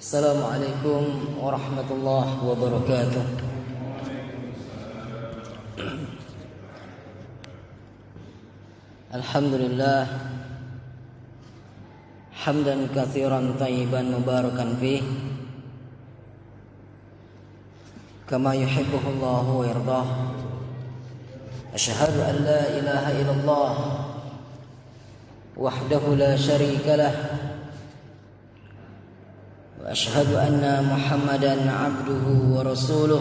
Assalamualaikum warahmatullahi wabarakatuh. Alhamdulillah hamdan katsiran tayyiban mubarakan fih kama yuhibbuhullahu wa yardah. Asyhadu an la ilaha illallah wahdahu la syarika lah wa asyhadu anna Muhammadan abduhu wa rasuluh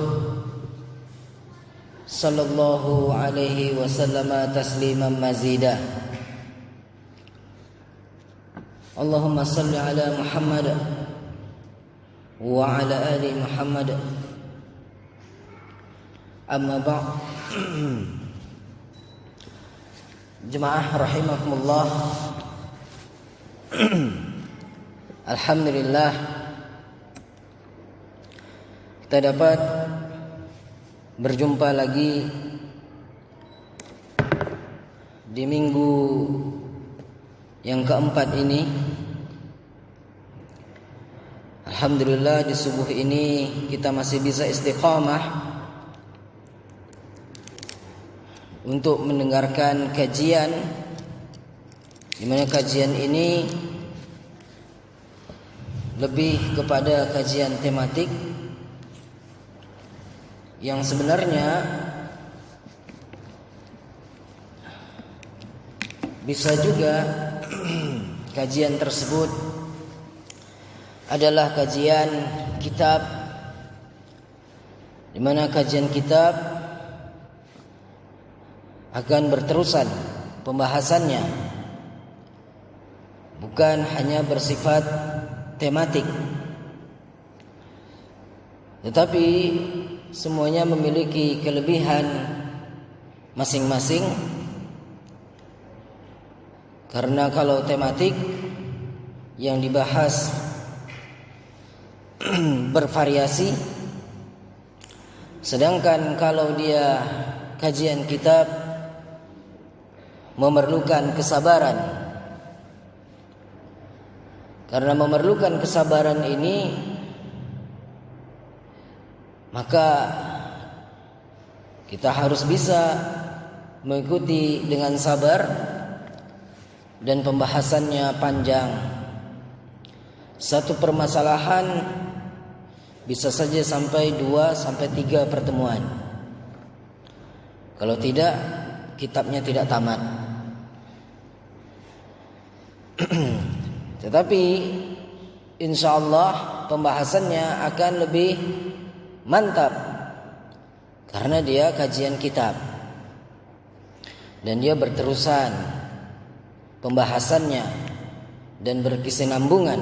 sallallahu alaihi wasallam tasliman mazida. Allahumma salli ala Muhammad wa ala ali Muhammad. Amma ba'd. Jemaah rahimakumullah. Alhamdulillah kita dapat berjumpa lagi di minggu yang keempat ini. Alhamdulillah di subuh ini kita masih bisa istiqamah untuk mendengarkan kajian, di mana kajian ini lebih kepada kajian tematik yang sebenarnya bisa juga kajian tersebut adalah kajian kitab, di mana kajian kitab akan berterusan pembahasannya, bukan hanya bersifat tematik, tetapi semuanya memiliki kelebihan masing-masing. Karena kalau tematik yang dibahas bervariasi, sedangkan kalau dia kajian kitab memerlukan kesabaran. Karena memerlukan kesabaran ini, maka kita harus bisa mengikuti dengan sabar, dan pembahasannya panjang. Satu permasalahan bisa saja sampai 2 sampai 3 pertemuan. Kalau tidak, kitabnya tidak tamat. Tetapi insyaallah pembahasannya akan lebih mantap karena dia kajian kitab dan dia berterusan pembahasannya dan berkesinambungan.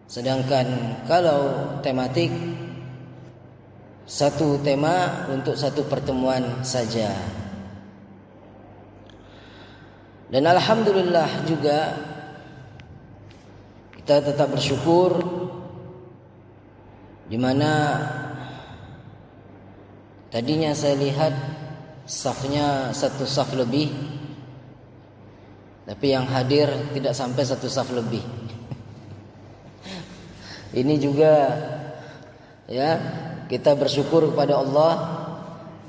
Sedangkan kalau tematik, satu tema untuk satu pertemuan saja. Dan alhamdulillah juga kita tetap bersyukur di mana tadinya saya lihat safnya satu saf lebih, tapi yang hadir tidak sampai satu saf lebih. Ini juga ya, kita bersyukur kepada Allah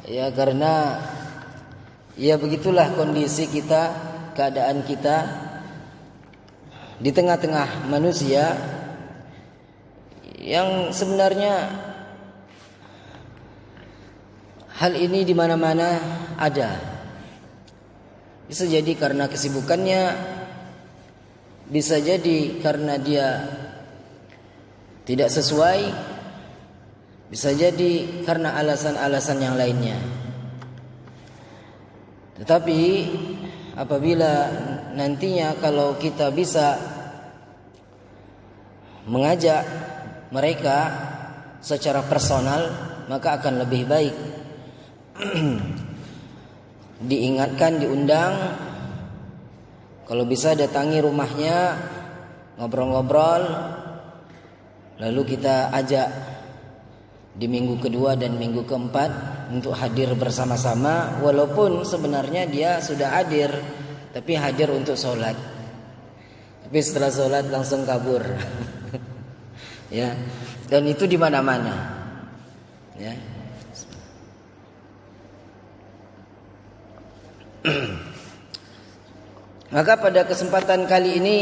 ya, karena ya begitulah kondisi kita, keadaan kita di tengah-tengah manusia yang sebenarnya hal ini di mana-mana ada. Bisa jadi karena kesibukannya, bisa jadi karena dia tidak sesuai, bisa jadi karena alasan-alasan yang lainnya. Tetapi apabila nantinya kalau kita bisa mengajak mereka secara personal, maka akan lebih baik. Diingatkan, diundang, kalau bisa datangi rumahnya, ngobrol-ngobrol, lalu kita ajak di minggu kedua dan minggu keempat untuk hadir bersama-sama, walaupun sebenarnya dia sudah hadir, tapi hadir untuk sholat. Tapi setelah sholat langsung kabur. Ya. Dan itu di mana-mana. Ya. Maka pada kesempatan kali ini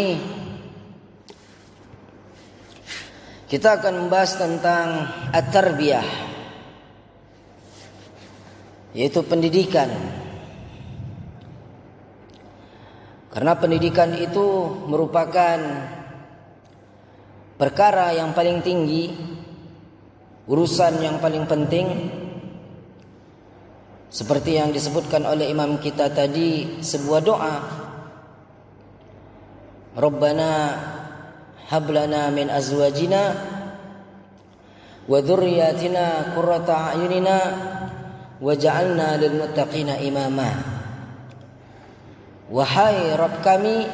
kita akan membahas tentang at-tarbiyah, yaitu pendidikan. Karena pendidikan itu merupakan perkara yang paling tinggi, urusan yang paling penting. Seperti yang disebutkan oleh imam kita tadi, sebuah doa, Rabbana hablana min azwajina wa dzurriyyatina qurrata a'yunina waj'alna lil muttaqina imama. Wahai Rabb kami,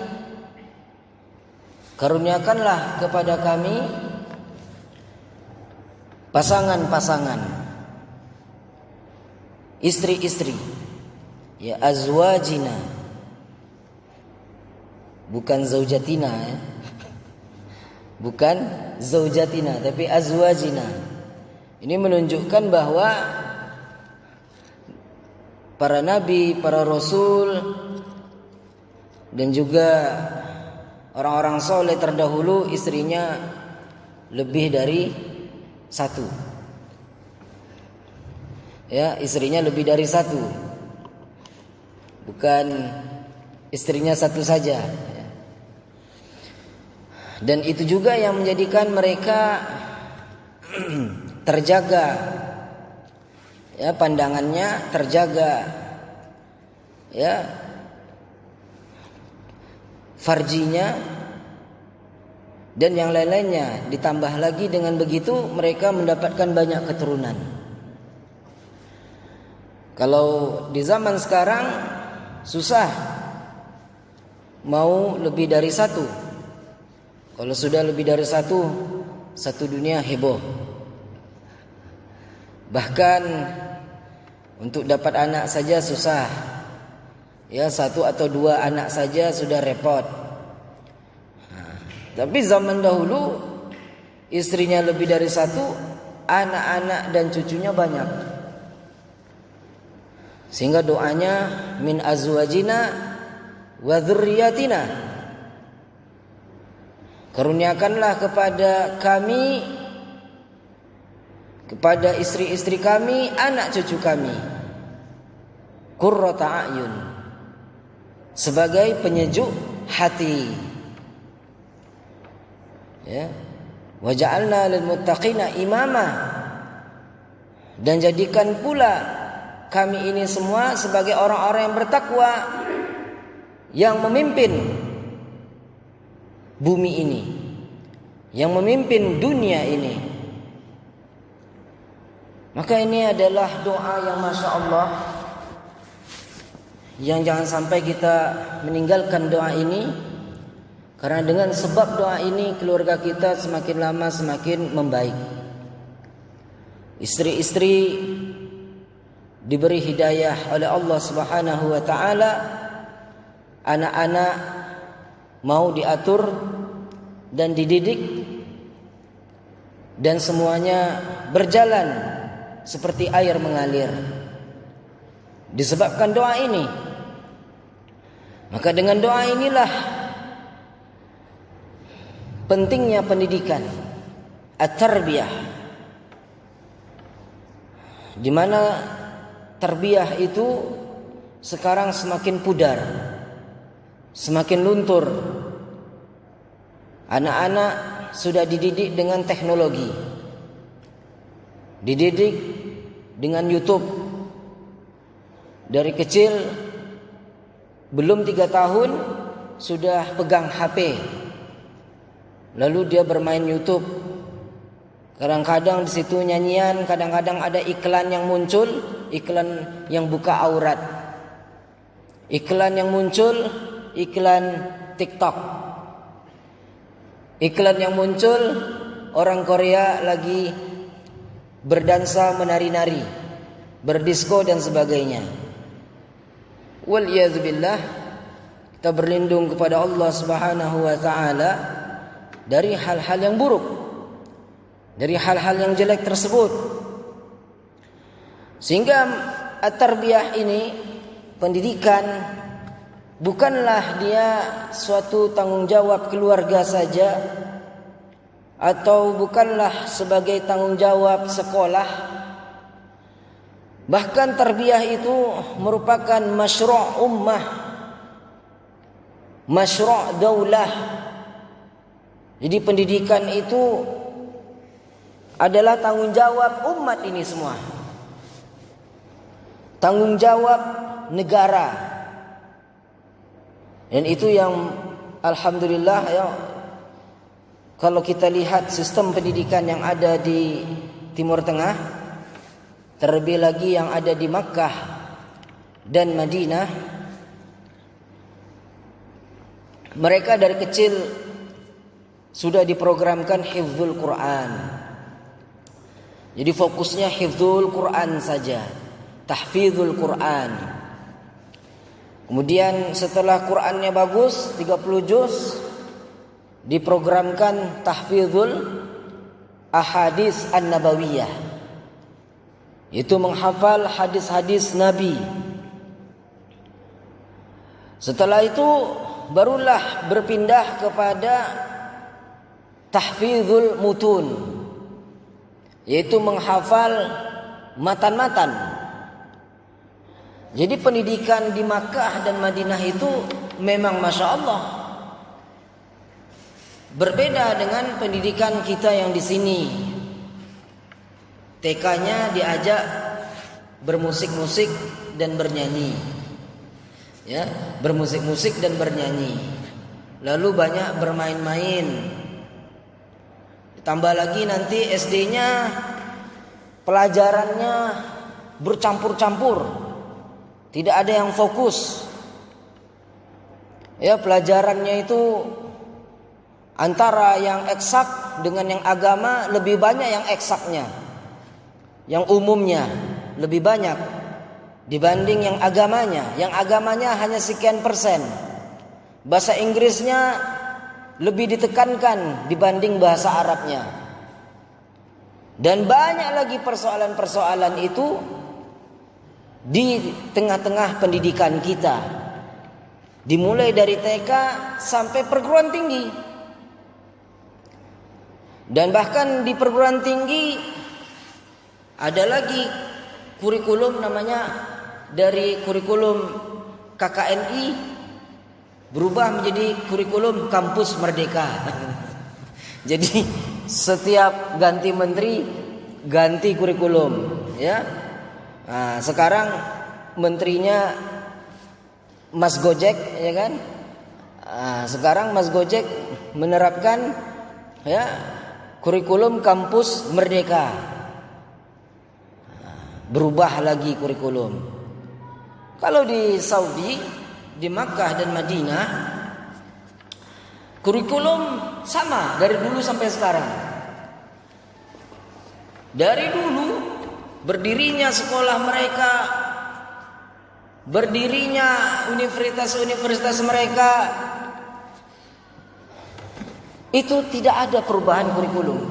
karuniakanlah kepada kami pasangan-pasangan, istri-istri, ya, azwajina, bukan zaujatina, ya. Bukan zaujatina, tapi azwajina. Ini menunjukkan bahwa para nabi, para rasul, dan juga orang-orang soleh terdahulu istrinya lebih dari satu. Ya, istrinya lebih dari satu. Bukan istrinya satu saja. Dan itu juga yang menjadikan mereka terjaga, ya, pandangannya terjaga, ya, farjinya dan yang lain-lainnya. Ditambah lagi dengan begitu mereka mendapatkan banyak keturunan. Kalau di zaman sekarang susah mau lebih dari satu. Kalau sudah lebih dari satu dunia heboh. Bahkan untuk dapat anak saja susah. Ya, 1 atau 2 anak saja sudah repot. Tapi zaman dahulu istrinya lebih dari 1, anak-anak dan cucunya banyak. Sehingga doanya min azwajina wa dzurriyyatina, karuniakanlah kepada kami, kepada istri-istri kami, anak cucu kami, qurrata a'yun, sebagai penyejuk hati. Ya. Waja'alna lil muttaqina imama, dan jadikan pula kami ini semua sebagai orang-orang yang bertakwa, yang memimpin bumi ini, yang memimpin dunia ini. Maka ini adalah doa yang Masya Allah, yang jangan sampai kita meninggalkan doa ini. Karena dengan sebab doa ini keluarga kita semakin lama semakin membaik. Istri-istri diberi hidayah oleh Allah Subhanahu wa taala. Anak-anak mau diatur dan dididik, dan semuanya berjalan seperti air mengalir disebabkan doa ini. Maka dengan doa inilah pentingnya pendidikan, at-tarbiyah, di mana tarbiyah itu sekarang semakin pudar, semakin luntur. Anak-anak sudah dididik dengan teknologi, dididik dengan YouTube. Dari kecil, belum 3 tahun sudah pegang HP, lalu dia bermain YouTube. Kadang-kadang di situ nyanyian, kadang-kadang ada iklan yang muncul, iklan yang buka aurat, iklan yang muncul, iklan TikTok, iklan yang muncul, orang Korea lagi berdansa, menari-nari, berdisko dan sebagainya. Waliyadzubillah, kita berlindung kepada Allah Subhanahu wa taala dari hal-hal yang buruk. dari hal-hal yang jelek tersebut. Sehingga at-tarbiyah ini, pendidikan, bukanlah dia suatu tanggung jawab keluarga saja, atau bukanlah sebagai tanggung jawab sekolah. Bahkan tarbiyah itu merupakan masyru' ummah, masyru' daulah. Jadi pendidikan itu adalah tanggung jawab umat ini semua, tanggung jawab negara. Dan itu yang alhamdulillah ya, kalau kita lihat sistem pendidikan yang ada di Timur Tengah, terlebih lagi yang ada di Makkah dan Madinah, mereka dari kecil sudah diprogramkan hifdzul Quran. Jadi fokusnya hifdzul Quran saja, tahfidzul Quran. Kemudian setelah Qurannya bagus 30 juz, diprogramkan tahfidzul ahadits an-nabawiyah, itu menghafal hadis-hadis Nabi. Setelah itu barulah berpindah kepada tahfidzul mutun, yaitu menghafal matan-matan. Jadi pendidikan di Makkah dan Madinah itu memang Masya Allah berbeda dengan pendidikan kita yang di sini. TK-nya diajak bermusik-musik dan bernyanyi, ya, bermusik-musik dan bernyanyi. Lalu banyak bermain-main. Tambah lagi nanti SD-nya pelajarannya bercampur-campur, tidak ada yang fokus. Ya, pelajarannya itu antara yang eksak dengan yang agama, lebih banyak yang eksaknya, yang umumnya lebih banyak dibanding yang agamanya. Yang agamanya hanya sekian persen. Bahasa Inggrisnya lebih ditekankan dibanding bahasa Arabnya. Dan banyak lagi persoalan-persoalan itu di tengah-tengah pendidikan kita, dimulai dari TK sampai perguruan tinggi. Dan bahkan di perguruan tinggi ada lagi kurikulum, namanya dari kurikulum KKNI berubah menjadi kurikulum kampus merdeka. Jadi setiap ganti menteri ganti kurikulum, ya. Nah, sekarang menterinya Mas Gojek, ya kan? Nah, sekarang Mas Gojek menerapkan, ya, kurikulum kampus merdeka. Berubah lagi kurikulum. Kalau di Saudi, di Makkah dan Madinah, kurikulum sama dari dulu sampai sekarang. Dari dulu berdirinya sekolah mereka, berdirinya universitas-universitas mereka, itu tidak ada perubahan kurikulum.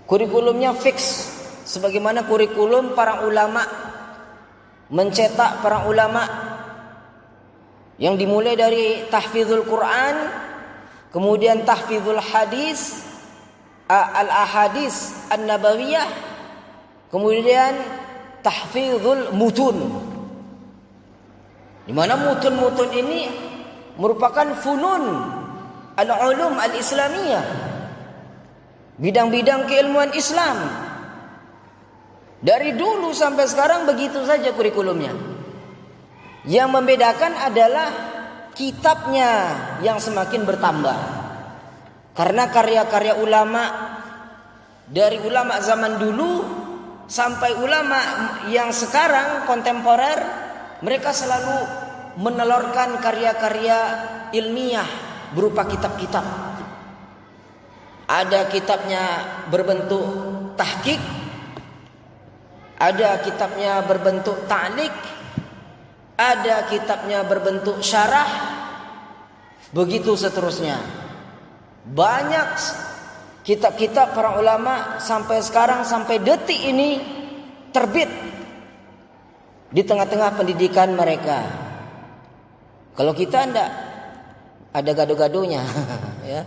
Kurikulumnya fix, sebagaimana kurikulum para ulama, mencetak para ulama, yang dimulai dari tahfidzul Quran, kemudian tahfidzul hadis, al-ahadits an-nabawiyah, kemudian tahfidzul mutun. Di mana mutun-mutun ini merupakan funun al-ulum al-islamiyah, bidang-bidang keilmuan Islam. Dari dulu sampai sekarang begitu saja kurikulumnya. Yang membedakan adalah kitabnya yang semakin bertambah. Karena karya-karya ulama, dari ulama zaman dulu sampai ulama yang sekarang kontemporer, mereka selalu menelurkan karya-karya ilmiah berupa kitab-kitab. Ada kitabnya berbentuk tahqiq, ada kitabnya berbentuk ta'liq, ada kitabnya berbentuk syarah, begitu seterusnya. Banyak kitab-kitab para ulama sampai sekarang, sampai detik ini terbit di tengah-tengah pendidikan mereka. Kalau kita enggak, ada gado-gadonya ya.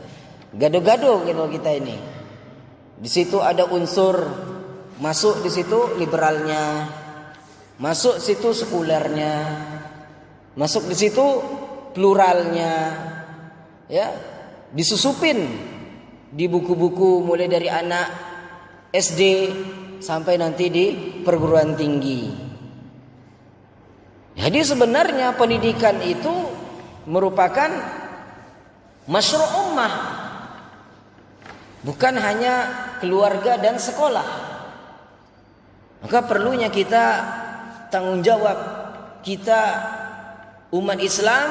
Gado-gado gitu kita ini. Di situ ada unsur, masuk di situ liberalnya, masuk situ sekulernya, masuk di situ pluralnya, ya, disusupin di buku-buku mulai dari anak SD sampai nanti di perguruan tinggi. Jadi sebenarnya pendidikan itu merupakan masyru' ummah, bukan hanya keluarga dan sekolah. Maka perlunya kita tanggung jawab, kita umat Islam,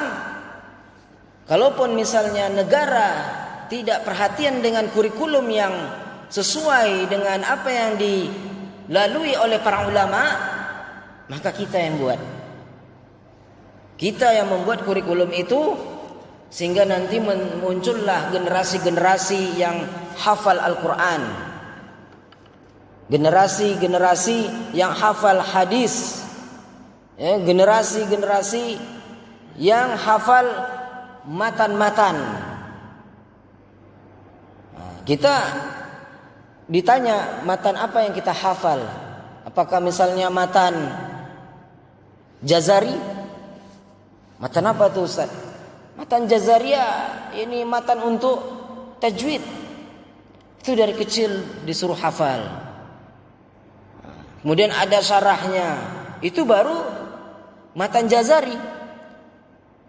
kalaupun misalnya negara tidak perhatian dengan kurikulum yang sesuai dengan apa yang dilalui oleh para ulama, maka kita yang buat. Kita yang membuat kurikulum itu, sehingga nanti muncullah generasi-generasi yang hafal Al-Quran, generasi-generasi yang hafal hadis, ya, generasi-generasi yang hafal matan-matan. Nah, kita ditanya matan apa yang kita hafal, apakah misalnya matan Jazari? Matan apa tuh Ustaz? Matan Jazariyah, ini matan untuk tajwid. Itu dari kecil disuruh hafal. Kemudian ada syarahnya, itu baru matan Jazari.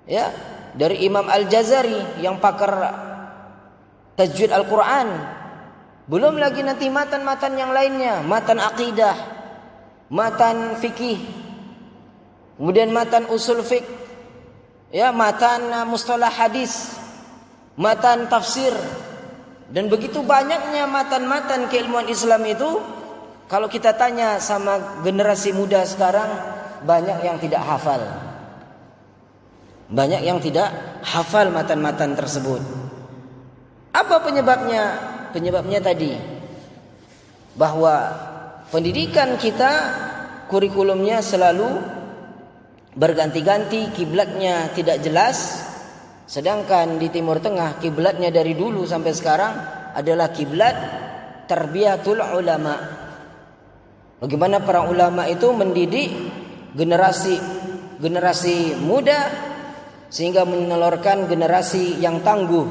Ya, dari Imam Al-Jazari yang pakar tajwid Al-Quran. Belum lagi nanti matan-matan yang lainnya, matan akidah, matan fikih, kemudian matan usul fiqh, ya, matan mustalah hadis, matan tafsir, dan begitu banyaknya matan-matan keilmuan Islam itu. Kalau kita tanya sama generasi muda sekarang, banyak yang tidak hafal. Banyak yang tidak hafal matan-matan tersebut. Apa penyebabnya? Penyebabnya tadi, bahwa pendidikan kita kurikulumnya selalu berganti-ganti, kiblatnya tidak jelas. Sedangkan di Timur Tengah kiblatnya dari dulu sampai sekarang adalah kiblat tarbiyatul ulama. Bagaimana para ulama itu mendidik generasi muda sehingga menelurkan generasi yang tangguh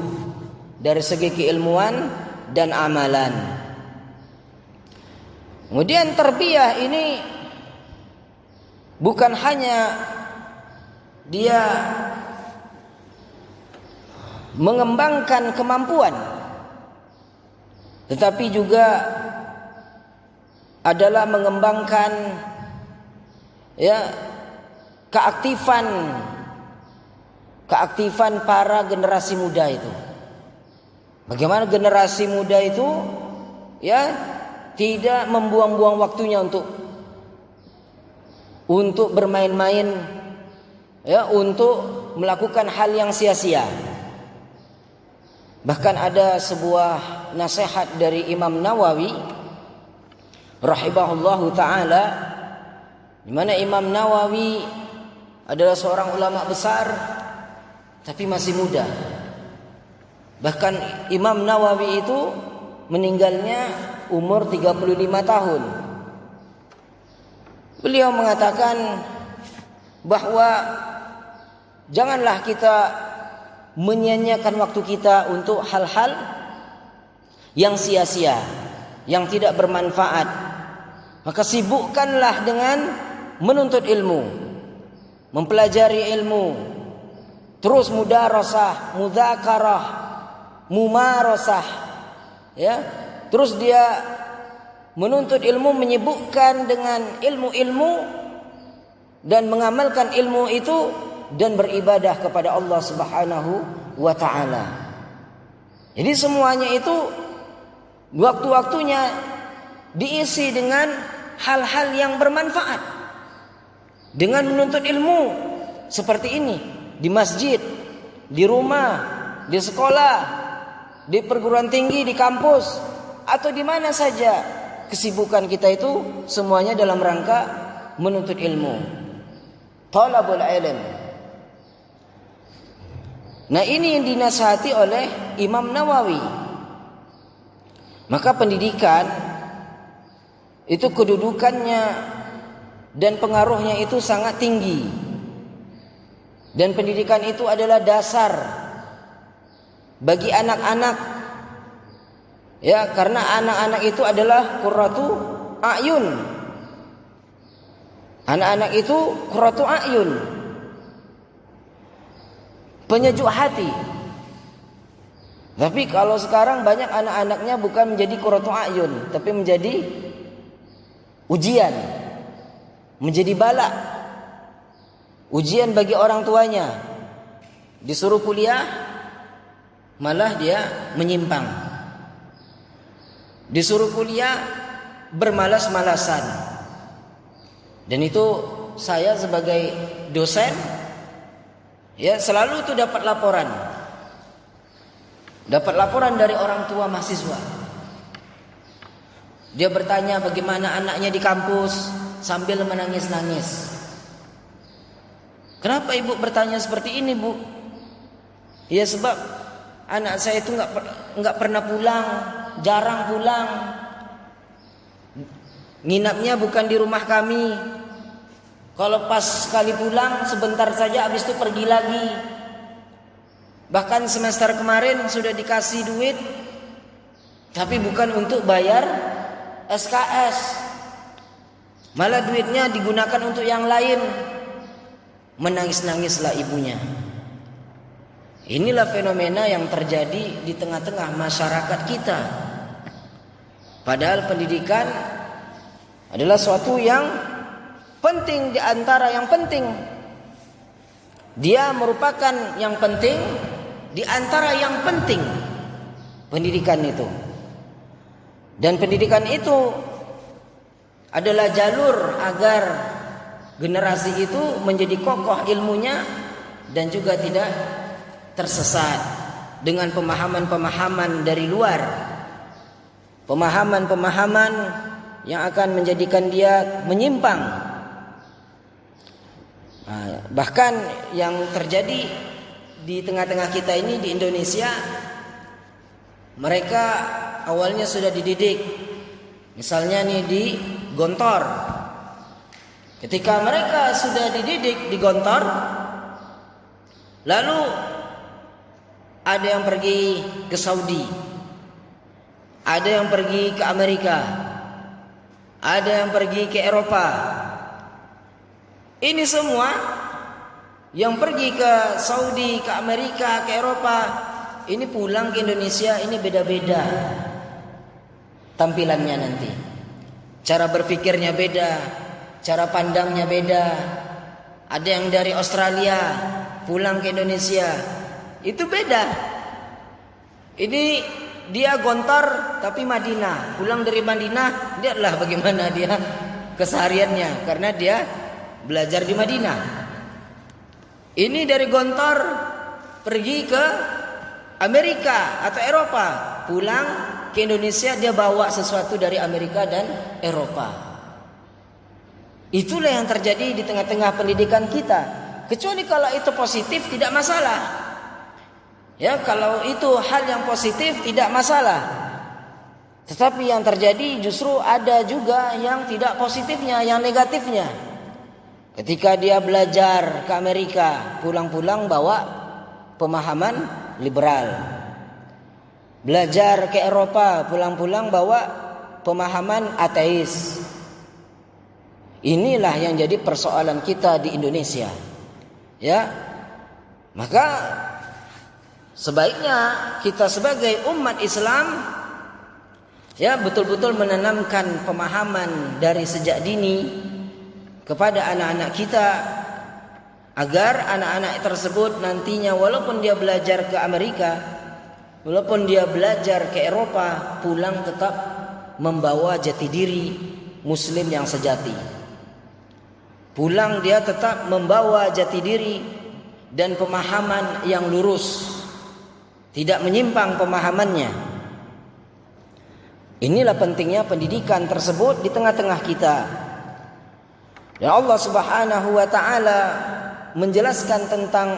dari segi keilmuan dan amalan. Kemudian tarbiyah ini bukan hanya dia mengembangkan kemampuan, tetapi juga adalah mengembangkan, ya, keaktifan para generasi muda itu. Bagaimana generasi muda itu, ya, tidak membuang-buang waktunya untuk bermain-main, ya, untuk melakukan hal yang sia-sia. Bahkan ada sebuah nasihat dari Imam Nawawi rahimahullahu taala, di mana Imam Nawawi adalah seorang ulama besar tapi masih muda. Bahkan Imam Nawawi itu meninggalnya umur 35 tahun. Beliau mengatakan bahwa janganlah kita menyia-nyiakan waktu kita untuk hal-hal yang sia-sia, yang tidak bermanfaat. Maka sibukkanlah dengan menuntut ilmu, mempelajari ilmu, terus mudarasah, mudzakarah, mumarasah, ya. Terus dia menuntut ilmu, menyibukkan dengan ilmu-ilmu dan mengamalkan ilmu itu dan beribadah kepada Allah Subhanahu wa taala. Jadi semuanya itu waktu-waktunya diisi dengan hal-hal yang bermanfaat. Dengan menuntut ilmu seperti ini, di masjid, di rumah, di sekolah, di perguruan tinggi, di kampus, atau di mana saja, kesibukan kita itu semuanya dalam rangka menuntut ilmu, talabul ilm. Nah, ini yang dinasihati oleh Imam Nawawi. Maka pendidikan itu kedudukannya dan pengaruhnya itu sangat tinggi. Dan pendidikan itu adalah dasar bagi anak-anak. Ya, karena anak-anak itu adalah qurratu a'yun. Anak-anak itu qurratu a'yun, penyejuk hati. Tapi kalau sekarang banyak anak-anaknya bukan menjadi qurratu a'yun, tapi menjadi ujian, menjadi bala, ujian bagi orang tuanya. Disuruh kuliah malah dia menyimpang, disuruh kuliah bermalas-malasan. Dan itu saya sebagai dosen, ya, selalu itu dapat laporan dari orang tua mahasiswa. Dia bertanya bagaimana anaknya di kampus sambil menangis-nangis. Kenapa ibu bertanya seperti ini, bu? Ya, sebab anak saya itu nggak pernah pulang, jarang pulang. Nginapnya bukan di rumah kami. Kalau pas sekali pulang sebentar saja, habis itu pergi lagi. Bahkan semester kemarin sudah dikasih duit, tapi bukan untuk bayar SKS, malah duitnya digunakan untuk yang lain. Menangis-nangislah ibunya. Inilah fenomena yang terjadi di tengah-tengah masyarakat kita. Padahal pendidikan adalah suatu yang penting, di antara yang penting. Dia merupakan yang penting di antara yang penting, pendidikan itu. Dan pendidikan itu adalah jalur agar generasi itu menjadi kokoh ilmunya dan juga tidak tersesat dengan pemahaman-pemahaman dari luar, pemahaman-pemahaman yang akan menjadikan dia menyimpang. Bahkan yang terjadi di tengah-tengah kita ini di Indonesia, mereka awalnya sudah dididik, misalnya nih di Gontor. Ketika mereka sudah dididik di Gontor, lalu ada yang pergi ke Saudi, ada yang pergi ke Amerika, ada yang pergi ke Eropa. Ini semua yang pergi ke Saudi, ke Amerika, ke Eropa, ini pulang ke Indonesia, ini beda-beda tampilannya nanti. Cara berpikirnya beda, cara pandangnya beda. Ada yang dari Australia pulang ke Indonesia, itu beda. Ini dia Gontor tapi Madinah, pulang dari Madinah, lihatlah bagaimana dia kesehariannya karena dia belajar di Madinah. Ini dari Gontor pergi ke Amerika atau Eropa, pulang ke Indonesia dia bawa sesuatu dari Amerika dan Eropa. Itulah yang terjadi di tengah-tengah pendidikan kita. Kecuali kalau itu positif tidak masalah. Ya, kalau itu hal yang positif tidak masalah. Tetapi yang terjadi justru ada juga yang tidak positifnya, yang negatifnya. Ketika dia belajar ke Amerika, pulang-pulang bawa pemahaman liberal. Belajar ke Eropa, pulang-pulang bawa pemahaman ateis. Inilah yang jadi persoalan kita di Indonesia. Ya. Maka sebaiknya kita sebagai umat Islam ya betul-betul menanamkan pemahaman dari sejak dini kepada anak-anak kita, agar anak-anak tersebut nantinya walaupun dia belajar ke Amerika, walaupun dia belajar ke Eropa, pulang tetap membawa jati diri Muslim yang sejati. Pulang dia tetap membawa jati diri dan pemahaman yang lurus. tidak menyimpang pemahamannya. Inilah pentingnya pendidikan tersebut di tengah-tengah kita. Dan Allah Subhanahu wa taala menjelaskan tentang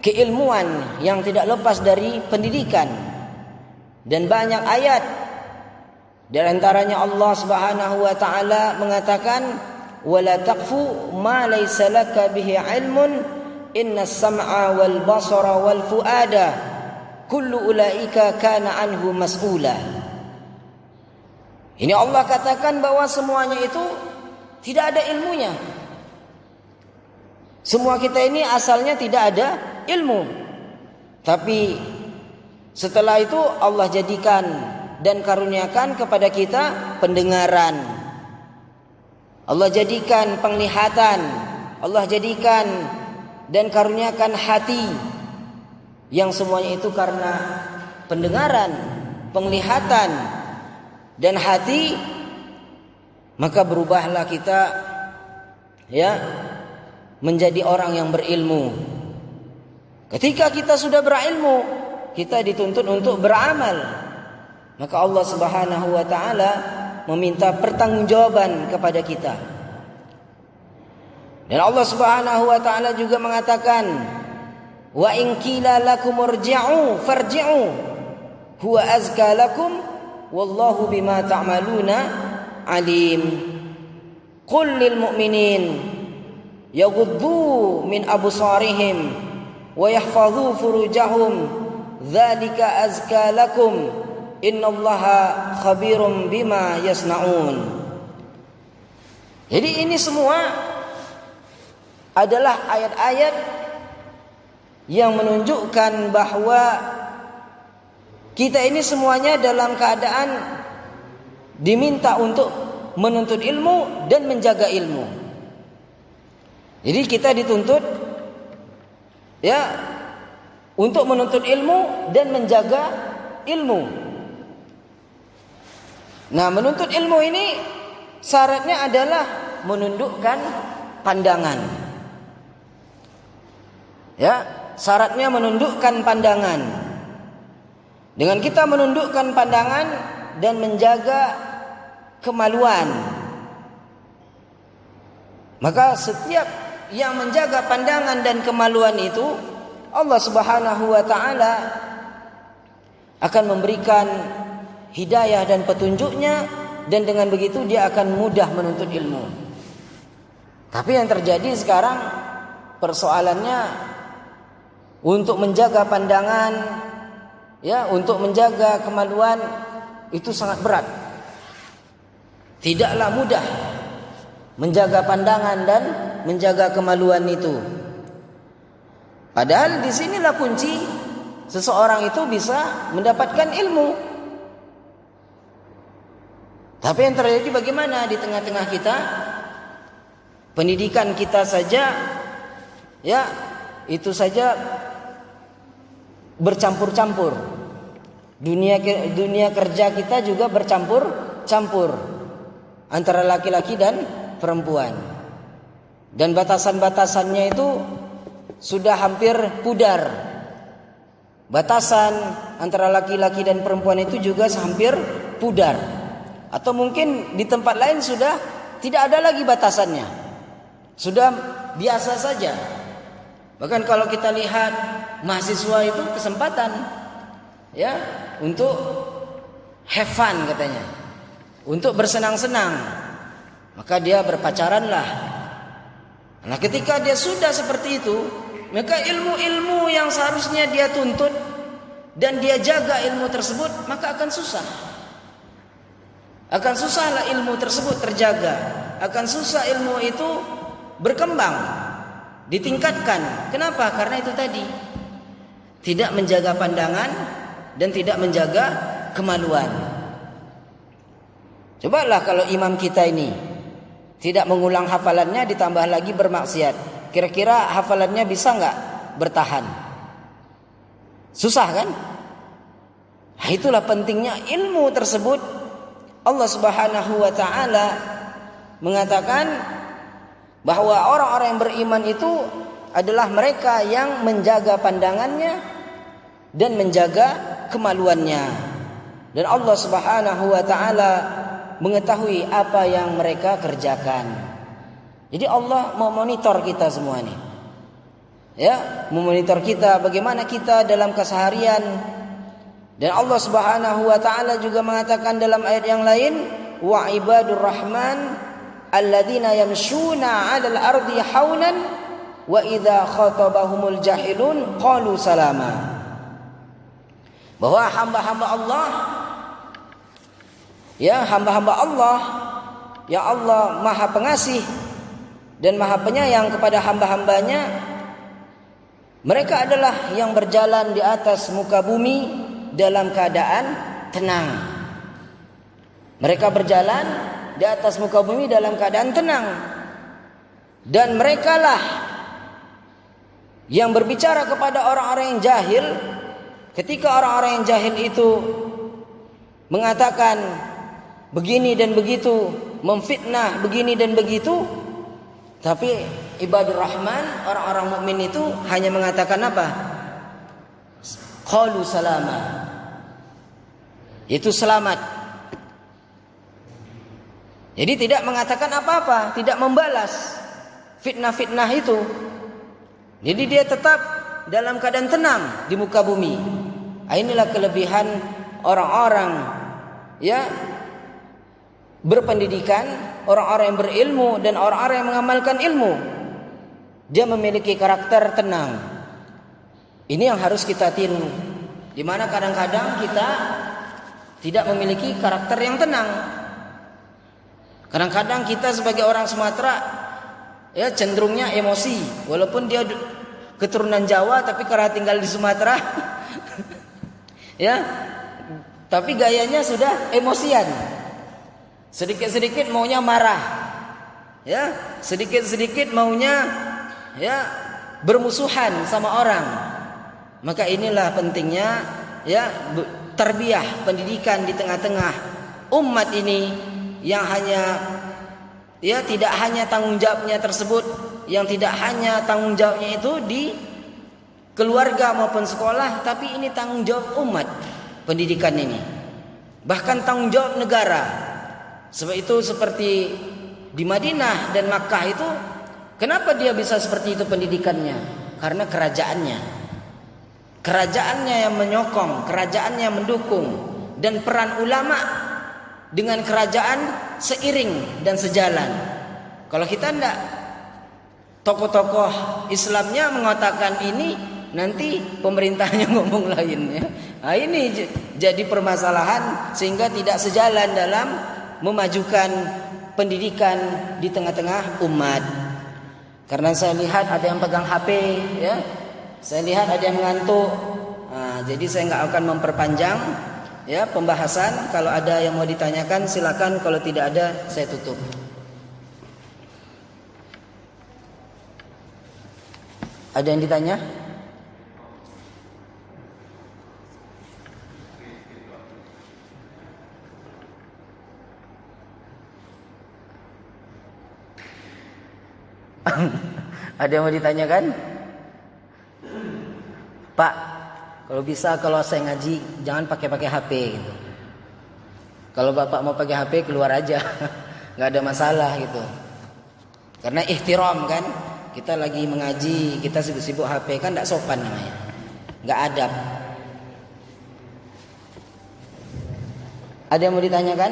keilmuan yang tidak lepas dari pendidikan. Dan banyak ayat, di antaranya Allah Subhanahu wa taala mengatakan, "Wala taqfu ma laysa laka bihi 'ilmun, innas sam'a wal basara wal fuada kullu ulaika kana anhu mas'ula." Ini Allah katakan bahwa semuanya itu tidak ada ilmunya. Semua kita ini asalnya tidak ada ilmu. Tapi setelah itu Allah jadikan dan karuniakan kepada kita pendengaran. Allah jadikan penglihatan. Allah jadikan dan karuniakan hati. Yang semuanya itu karena pendengaran, penglihatan dan hati, maka berubahlah kita menjadi orang yang berilmu. Ketika kita sudah berilmu, kita dituntut untuk beramal. Maka Allah Subhanahu wa taala meminta pertanggungjawaban kepada kita. Dan Allah Subhanahu wa taala juga mengatakan, "Wa in qila lakum irji'u farji'u huwa azka lakum wallahu bima ta'maluna alim." Qul lil mu'minin yaghuddu min absarihim wa yahfazu furujahum dzalika azka lakum innallaha khabirum bima yasnaun. Jadi ini semua adalah ayat-ayat yang menunjukkan bahwa kita ini semuanya dalam keadaan diminta untuk menuntut ilmu dan menjaga ilmu. Jadi kita dituntut untuk menuntut ilmu dan menjaga ilmu. Nah, menuntut ilmu ini syaratnya adalah menundukkan pandangan. Syaratnya menundukkan pandangan. Dengan kita menundukkan pandangan dan menjaga kemaluan, maka setiap yang menjaga pandangan dan kemaluan itu Allah Subhanahu wa taala akan memberikan hidayah dan petunjuknya, dan dengan begitu dia akan mudah menuntut ilmu. Tapi yang terjadi sekarang persoalannya untuk menjaga pandangan, untuk menjaga kemaluan itu sangat berat. Tidaklah mudah menjaga pandangan dan menjaga kemaluan itu. Padahal disinilah kunci seseorang itu bisa mendapatkan ilmu. Tapi yang terjadi bagaimana di tengah-tengah kita? Pendidikan kita saja, itu saja bercampur-campur. Dunia kerja kita juga bercampur-campur antara laki-laki dan perempuan. Dan batasan-batasannya itu sudah hampir pudar. Batasan antara laki-laki dan perempuan itu juga hampir pudar. Atau mungkin di tempat lain sudah tidak ada lagi batasannya. Sudah biasa saja. Bahkan kalau kita lihat mahasiswa itu kesempatan untuk have fun katanya, untuk bersenang-senang, maka dia berpacaranlah. Nah, ketika dia sudah seperti itu, maka ilmu-ilmu yang seharusnya dia tuntut dan dia jaga ilmu tersebut, maka akan susah. Akan susahlah ilmu tersebut terjaga. Akan susah ilmu itu berkembang, ditingkatkan. Kenapa? Karena itu tadi, tidak menjaga pandangan dan tidak menjaga kemaluan. Cobalah kalau imam kita ini tidak mengulang hafalannya, ditambah lagi bermaksiat, kira-kira hafalannya bisa nggak bertahan? Susah kan? Nah, itulah pentingnya ilmu tersebut. Allah Subhanahu wa taala mengatakan bahwa orang-orang yang beriman itu adalah mereka yang menjaga pandangannya dan menjaga kemaluannya. Dan Allah Subhanahu wa taala mengetahui apa yang mereka kerjakan. Jadi Allah mau monitor kita semua nih. Ya, memonitor kita bagaimana kita dalam keseharian. Dan Allah Subhanahu wa taala juga mengatakan dalam ayat yang lain, wa ibadur rahman alladzina yamshuna 'alal ardi haunan wa idza khatabahumul jahilun qalu salama. Bahwa hamba-hamba Allah, ya hamba-hamba Allah, ya Allah Maha Pengasih dan Maha Penyayang kepada hamba-hambanya. Mereka adalah yang berjalan di atas muka bumi dalam keadaan tenang. Mereka berjalan di atas muka bumi dalam keadaan tenang. Dan merekalah yang berbicara kepada orang-orang yang jahil. Ketika orang-orang yang jahil itu mengatakan begini dan begitu, memfitnah begini dan begitu, tapi ibadur rahman, orang-orang mukmin itu hanya mengatakan apa? Qalu salama. Itu selamat. Jadi tidak mengatakan apa-apa, tidak membalas fitnah-fitnah itu. Jadi dia tetap dalam keadaan tenang di muka bumi. Inilah kelebihan orang-orang ya berpendidikan, orang-orang yang berilmu dan orang-orang yang mengamalkan ilmu. Dia memiliki karakter tenang. Ini yang harus kita tiru. Di mana kadang-kadang kita tidak memiliki karakter yang tenang. Kadang-kadang kita sebagai orang Sumatera ya cenderungnya emosi, walaupun dia keturunan Jawa tapi karena tinggal di Sumatera ya, tapi gayanya sudah emosian. Sedikit-sedikit maunya marah. Ya, sedikit-sedikit maunya ya bermusuhan sama orang. Maka inilah pentingnya ya tarbiyah, pendidikan di tengah-tengah umat ini yang hanya ya tidak hanya tanggung jawabnya tersebut, yang tidak hanya tanggung jawabnya itu di keluarga maupun sekolah, tapi ini tanggung jawab umat pendidikan ini. Bahkan tanggung jawab negara. Sebab itu seperti di Madinah dan Makkah itu, kenapa dia bisa seperti itu pendidikannya? Karena kerajaannya. Kerajaannya yang menyokong, kerajaannya yang mendukung, dan peran ulama dengan kerajaan seiring dan sejalan. Kalau kita enggak, tokoh-tokoh Islamnya mengatakan ini, nanti pemerintahnya ngomong lain ya. Nah, ini jadi permasalahan sehingga tidak sejalan dalam memajukan pendidikan di tengah-tengah umat. Karena saya lihat ada yang pegang HP ya. Saya lihat ada yang mengantuk. Nah, jadi saya nggak akan memperpanjang ya pembahasan. Kalau ada yang mau ditanyakan silakan, kalau tidak ada saya tutup. Ada yang ditanya? Ada yang mau ditanyakan? Pak, kalau bisa kalau saya ngaji jangan pakai HP gitu. Kalau Bapak mau pakai HP keluar aja, nggak ada masalah gitu. Karena ihtiram kan, kita lagi mengaji, kita sibuk-sibuk HP kan nggak sopan namanya, nggak adab. Ada yang mau ditanyakan?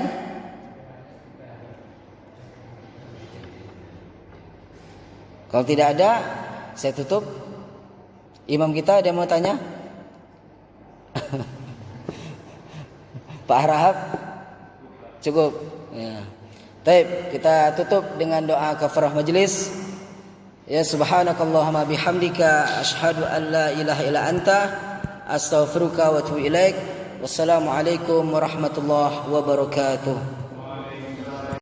Kalau tidak ada, saya tutup. Imam kita ada yang mau tanya? Pak Harahap? Cukup. Ya. Baik, kita tutup dengan doa kafarah majelis. Ya subhanakallahumma bihamdika asyhadu an la ilaha illa anta astaghfiruka wa atubu ilaik. Wassalamualaikum warahmatullahi wabarakatuh.